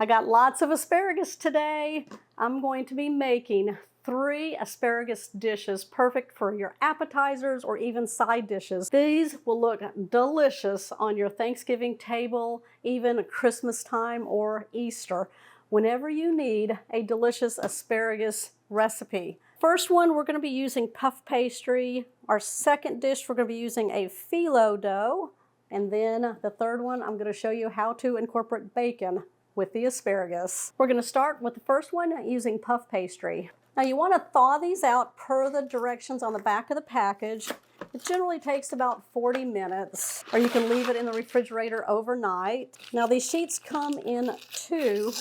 I got lots of asparagus today. I'm going to be making 3 asparagus dishes, perfect for your appetizers or even side dishes. These will look delicious on your Thanksgiving table, even Christmas time or Easter, whenever you need a delicious asparagus recipe. First one, we're going to be using puff pastry. Our second dish, we're going to be using a phyllo dough. And then the third one, I'm going to show you how to incorporate bacon with the asparagus. We're going to start with the first one using puff pastry. Now you want to thaw these out per the directions on the back of the package. It generally takes about 40 minutes, or you can leave it in the refrigerator overnight. Now these sheets come in 2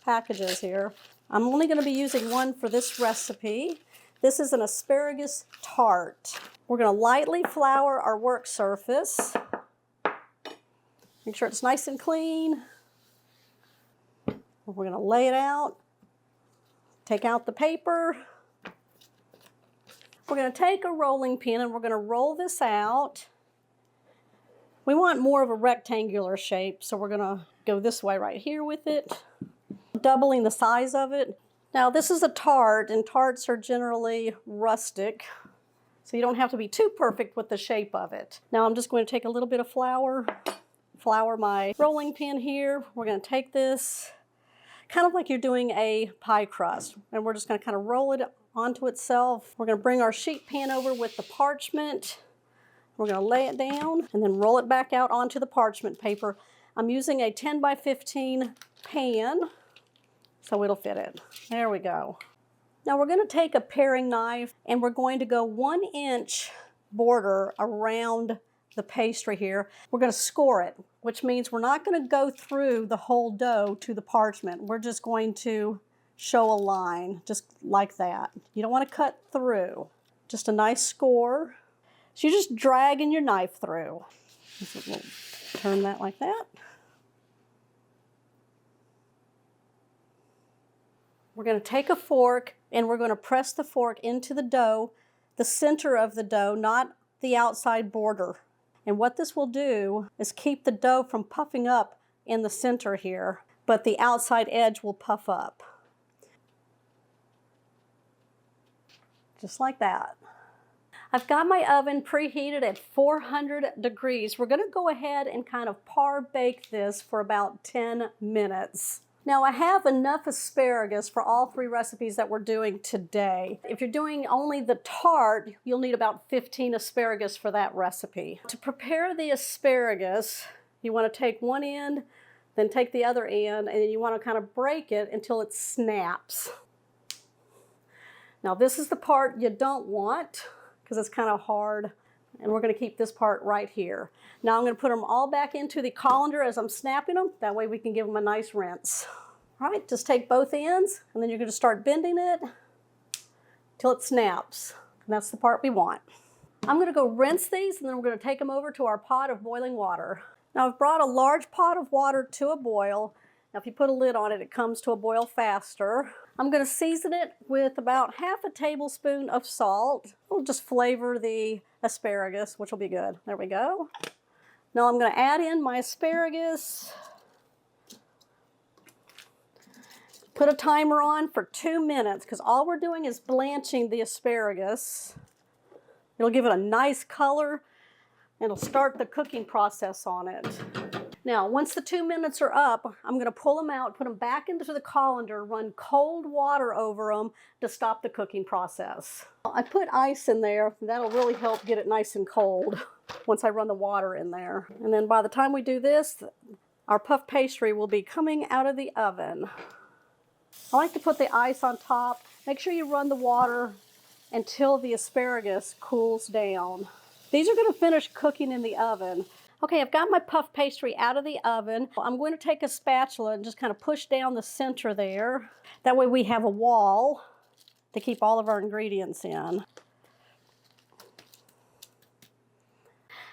packages here. I'm only going to be using one for this recipe. This is an asparagus tart. We're going to lightly flour our work surface. Make sure it's nice and clean. We're going to lay it out. Take out the paper. We're going to take a rolling pin and we're going to roll this out. We want more of a rectangular shape, so we're going to go this way right here with it, doubling the size of it. Now this is a tart, and tarts are generally rustic, so you don't have to be too perfect with the shape of it. Now I'm just going to take a little bit of flour my rolling pin here. We're going to take this kind of like you're doing a pie crust, and we're just going to kind of roll it onto itself. We're going to bring our sheet pan over with the parchment. We're going to lay it down and then roll it back out onto the parchment paper. I'm using a 10 by 15 pan, so it'll fit it. There we go. Now we're going to take a paring knife and we're going to go 1 inch border around the pastry here. We're going to score it, which means we're not going to go through the whole dough to the parchment. We're just going to show a line, just like that. You don't want to cut through. Just a nice score. So you're just dragging your knife through. We'll turn that like that. We're going to take a fork and we're going to press the fork into the dough, the center of the dough, not the outside border. And what this will do is keep the dough from puffing up in the center here, but the outside edge will puff up. Just like that. I've got my oven preheated at 400 degrees. We're going to go ahead and kind of par bake this for about 10 minutes. Now I have enough asparagus for all 3 recipes that we're doing today. If you're doing only the tart, you'll need about 15 asparagus for that recipe. To prepare the asparagus, you want to take one end, then take the other end, and then you want to kind of break it until it snaps. Now this is the part you don't want because it's kind of hard, and we're going to keep this part right here. Now I'm going to put them all back into the colander as I'm snapping them. That way we can give them a nice rinse. All right, just take both ends, and then you're going to start bending it till it snaps. And that's the part we want. I'm going to go rinse these, and then we're going to take them over to our pot of boiling water. Now I've brought a large pot of water to a boil. Now if you put a lid on it, it comes to a boil faster. I'm going to season it with about half a tablespoon of salt. We'll just flavor the asparagus, which will be good. There we go. Now I'm going to add in my asparagus. Put a timer on for 2 minutes because all we're doing is blanching the asparagus. It'll give it a nice color and it'll start the cooking process on it. Now, once the 2 minutes are up, I'm going to pull them out, put them back into the colander, run cold water over them to stop the cooking process. I put ice in there. That'll really help get it nice and cold once I run the water in there. And then by the time we do this, our puff pastry will be coming out of the oven. I like to put the ice on top. Make sure you run the water until the asparagus cools down. These are going to finish cooking in the oven. Okay, I've got my puff pastry out of the oven. I'm going to take a spatula and just kind of push down the center there. That way we have a wall to keep all of our ingredients in.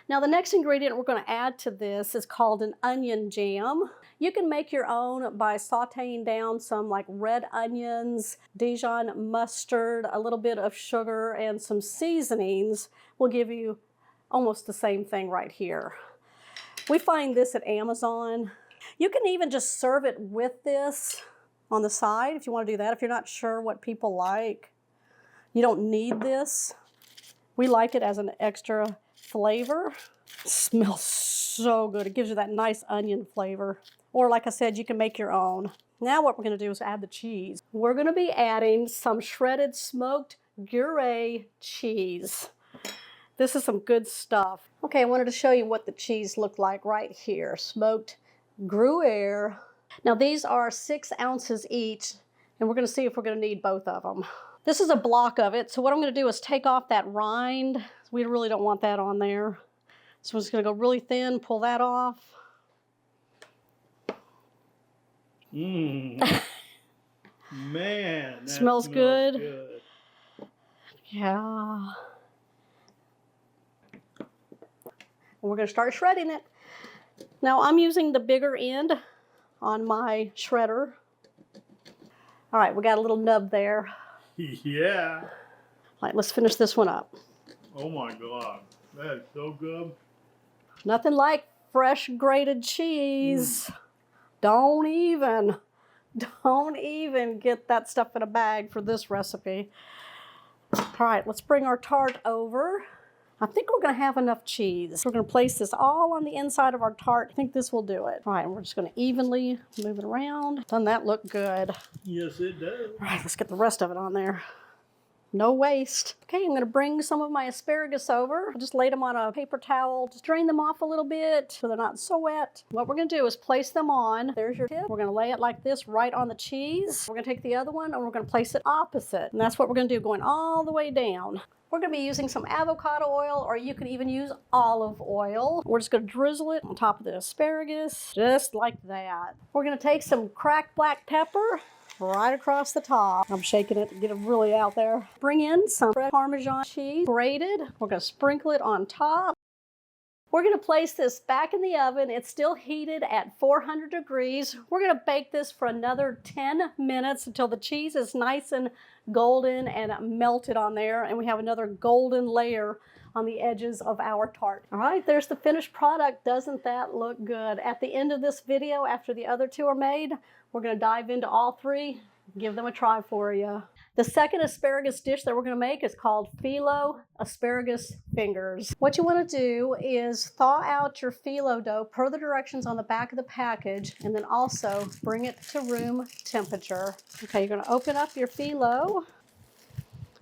Now the next ingredient we're going to add to this is called an onion jam. You can make your own by sauteing down some like red onions, Dijon mustard, a little bit of sugar, and some seasonings will give you almost the same thing right here. We find this at Amazon. You can even just serve it with this on the side if you want to do that, if you're not sure what people like. You don't need this. We like it as an extra flavor. It smells so good. It gives you that nice onion flavor. Or like I said, you can make your own. Now what we're going to do is add the cheese. We're going to be adding some shredded smoked Gruyere cheese. This is some good stuff. Okay, I wanted to show you what the cheese looked like right here. Smoked Gruyere. Now these are 6 ounces each, and we're going to see if we're going to need both of them. This is a block of it, so what I'm going to do is take off that rind. We really don't want that on there. So I'm just going to go really thin, pull that off. Mmm. Man, that smells good. Yeah. And we're going to start shredding it. Now I'm using the bigger end on my shredder. All right, we got a little nub there. Yeah. All right, let's finish this one up. Oh my God, that is so good. Nothing like fresh grated cheese. Don't even get that stuff in a bag for this recipe. All right, let's bring our tart over. I think we're going to have enough cheese. We're going to place this all on the inside of our tart. I think this will do it. All right, we're just going to evenly move it around. Doesn't that look good? Yes, it does. All right, let's get the rest of it on there. No waste. Okay, I'm going to bring some of my asparagus over. I just laid them on a paper towel. Just drain them off a little bit so they're not so wet. What we're going to do is place them on. There's your tip. We're going to lay it like this right on the cheese. We're going to take the other one and we're going to place it opposite. And that's what we're going to do, going all the way down. We're going to be using some avocado oil, or you can even use olive oil. We're just going to drizzle it on top of the asparagus, just like that. We're going to take some cracked black pepper right across the top. I'm shaking it to get it really out there. Bring in some fresh Parmesan cheese, grated. We're going to sprinkle it on top. We're going to place this back in the oven. It's still heated at 400 degrees. We're going to bake this for another 10 minutes until the cheese is nice and golden and melted on there, and we have another golden layer on the edges of our tart. All right, there's the finished product. Doesn't that look good? At the end of this video, after the other 2 are made, we're going to dive into all 3, give them a try for you. The second asparagus dish that we're going to make is called Phyllo Asparagus Fingers. What you want to do is thaw out your phyllo dough per the directions on the back of the package, and then also bring it to room temperature. Okay, you're going to open up your phyllo.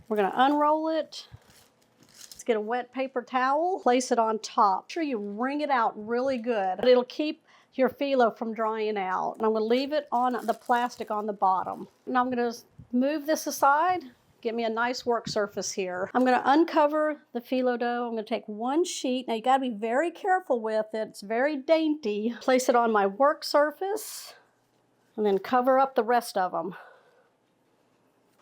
We're going to unroll it. Let's get a wet paper towel, place it on top. Make sure you wring it out really good. It'll keep your phyllo from drying out. And I'm going to leave it on the plastic on the bottom. And I'm going to move this aside, get me a nice work surface here. I'm going to uncover the phyllo dough. I'm going to take 1 sheet. Now you got to be very careful with it. It's very dainty. Place it on my work surface and then cover up the rest of them.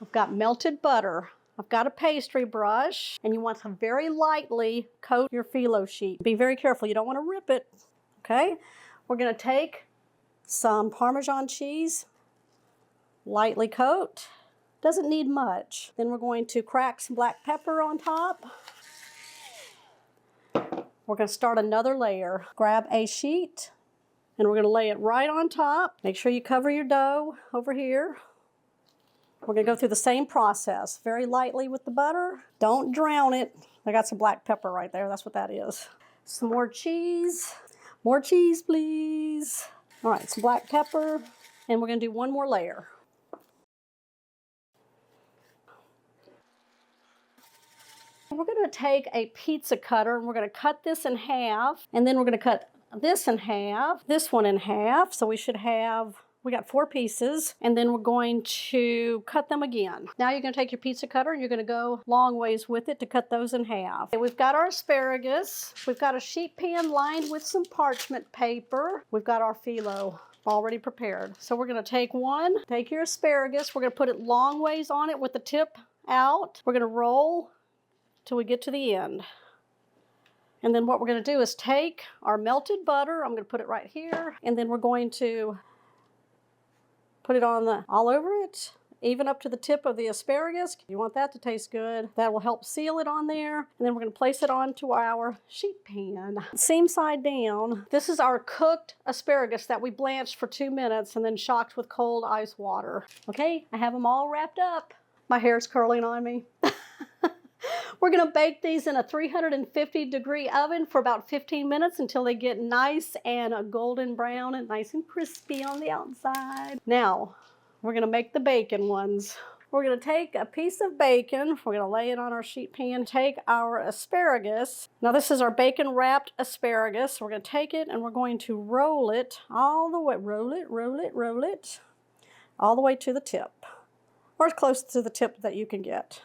I've got melted butter. I've got a pastry brush, and you want to very lightly coat your phyllo sheet. Be very careful. You don't want to rip it. Okay? We're going to take some Parmesan cheese, lightly coat. Doesn't need much. Then we're going to crack some black pepper on top. We're going to start another layer. Grab a sheet, and we're going to lay it right on top. Make sure you cover your dough over here. We're going to go through the same process, very lightly with the butter. Don't drown it. I got some black pepper right there. That's what that is. Some more cheese. More cheese, please. All right, some black pepper, and we're going to do 1 more layer. We're going to take a pizza cutter, and we're going to cut this in half, and then we're going to cut this in half, this one in half, so we should have... We got 4 pieces, and then we're going to cut them again. Now you're going to take your pizza cutter and you're going to go long ways with it to cut those in half. Okay, we've got our asparagus. We've got a sheet pan lined with some parchment paper. We've got our phyllo already prepared. So we're going to take your asparagus. We're going to put it long ways on it with the tip out. We're going to roll till we get to the end. And then what we're going to do is take our melted butter. I'm going to put it right here. And then we're going to put it on all over it, even up to the tip of the asparagus. You want that to taste good. That will help seal it on there. And then we're going to place it onto our sheet pan. Seam side down. This is our cooked asparagus that we blanched for 2 minutes and then shocked with cold ice water. Okay, I have them all wrapped up. My hair's curling on me. We're going to bake these in a 350-degree oven for about 15 minutes until they get nice and golden brown and nice and crispy on the outside. Now, we're going to make the bacon ones. We're going to take a piece of bacon. We're going to lay it on our sheet pan. Take our asparagus. Now, this is our bacon-wrapped asparagus. We're going to take it and we're going to roll it all the way. Roll it, all the way to the tip, or as close to the tip that you can get.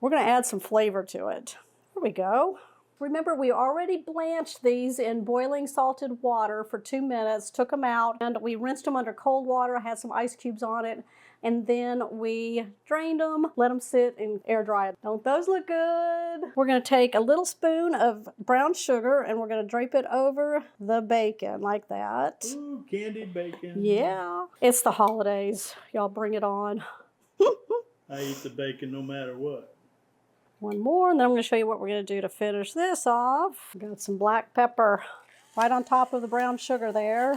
We're going to add some flavor to it. There we go. Remember, we already blanched these in boiling salted water for 2 minutes, took them out, and we rinsed them under cold water. I had some ice cubes on it, and then we drained them, let them sit and air dry. Don't those look good? We're going to take a little spoon of brown sugar, and we're going to drape it over the bacon like that. Ooh, candied bacon. Yeah. It's the holidays. Y'all bring it on. I eat the bacon no matter what. One more, and then I'm going to show you what we're going to do to finish this off. Got some black pepper right on top of the brown sugar there.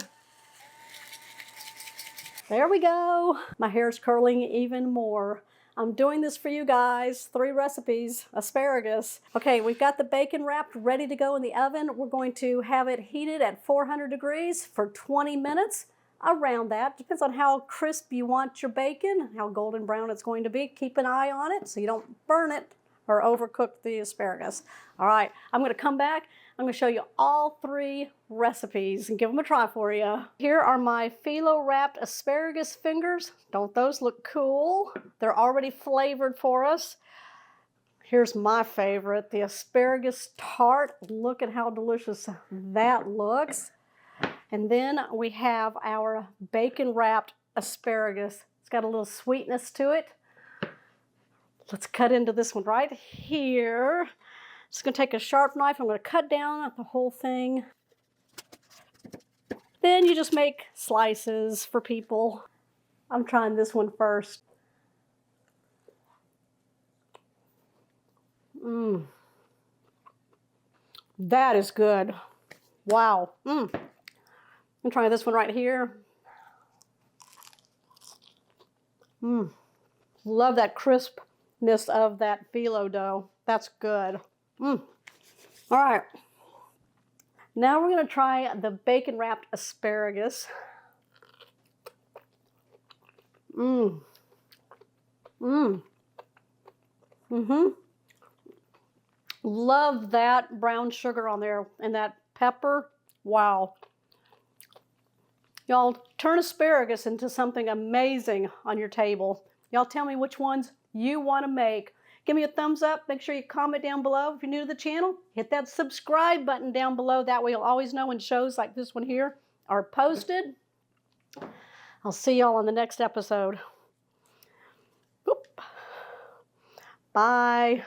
There we go. My hair's curling even more. I'm doing this for you guys. 3 recipes, asparagus. Okay, we've got the bacon wrapped, ready to go in the oven. We're going to have it heated at 400 degrees for 20 minutes. Around that. Depends on how crisp you want your bacon, how golden brown it's going to be. Keep an eye on it so you don't burn it or overcook the asparagus. All right, I'm going to come back. I'm going to show you all 3 recipes and give them a try for you. Here are my phyllo wrapped asparagus fingers. Don't those look cool? They're already flavored for us. Here's my favorite, the asparagus tart. Look at how delicious that looks. And then we have our bacon wrapped asparagus. It's got a little sweetness to it. Let's cut into this one right here. Just going to take a sharp knife. I'm going to cut down the whole thing. Then you just make slices for people. I'm trying this one first. That is good. Wow. I'm trying this one right here. Love that crispness of that phyllo dough. That's good. All right. Now we're going to try the bacon wrapped asparagus. Love that brown sugar on there and that pepper. Wow. Y'all, turn asparagus into something amazing on your table. Y'all tell me which ones you want to make. Give me a thumbs up. Make sure you comment down below. If you're new to the channel, hit that subscribe button down below. That way you'll always know when shows like this one here are posted. I'll see y'all on the next episode. Boop. Bye.